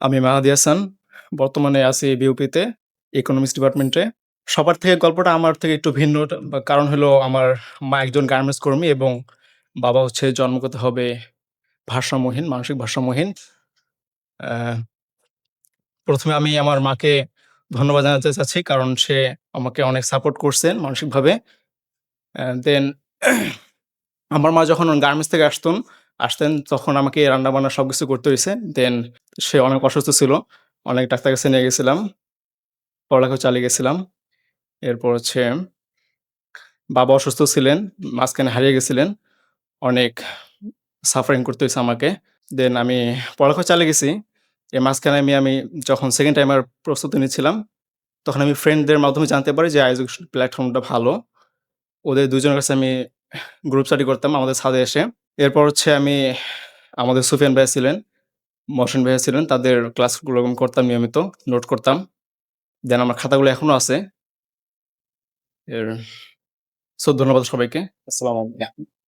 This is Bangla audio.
আমি মাহাদি হাসান। বর্তমানে আছি বিউপিতে, ইকোনমিক্স ডিপার্টমেন্টে। সবার থেকে গল্পটা আমার থেকে একটু ভিন্ন কারণ হলো আমার মা একজন গার্মেন্টস কর্মী এবং বাবা হচ্ছে জন্মগতভাবে ভারসাম্যহীন, মানসিক ভারসাম্যহীন। অ্যা ১ম এ আমি আমার মাকে ধন্যবাদ জানাতে চাচ্ছি কারণ সে আমাকে অনেক সাপোর্ট করছেন মানসিকভাবে। দেন আমার মা যখন গার্মেন্টস থেকে আসতেন তখন আমাকে রান্না-বান্না সবকিছু করতে হইছে। দেন সে অনেক অসুস্থ ছিল। অনেক ডাক্তারের কাছে নিয়ে গেছিলাম। পড়ালেখা চালিয়ে গেছিলাম। এরপর হচ্ছে বাবা অসুস্থ ছিলেন, মাঝখানে হারিয়ে গেছিলেন। অনেক সাফারিং করতে হইছে আমাকে। দেন আমি পড়ালেখা চালিয়ে গেছি। এর মাঝখানে আমি যখন 2nd টাইমার প্রস্তুতি নিচ্ছিলাম, তখন আমি ফ্রেন্ডদের মাধ্যমে জানতে পারি যে এডুকেশন প্ল্যাটফর্মটা ভালো। ওদের ২ জনের কাছে আমি গ্রুপ স্টাডি করতাম আমাদের ছাদে এসে। এরপর হচ্ছে আমি আমাদের সুফিয়ান ভাইয়া ছিলেন, মহসিন ভাইয়া ছিলেন। তাদের ক্লাসগুলো আমি করতাম নিয়মিত, নোট করতাম। দেন আমার খাতাগুলো এখনো আছে। এর ধন্যবাদ সবাইকে। আসসালামু আলাইকুম।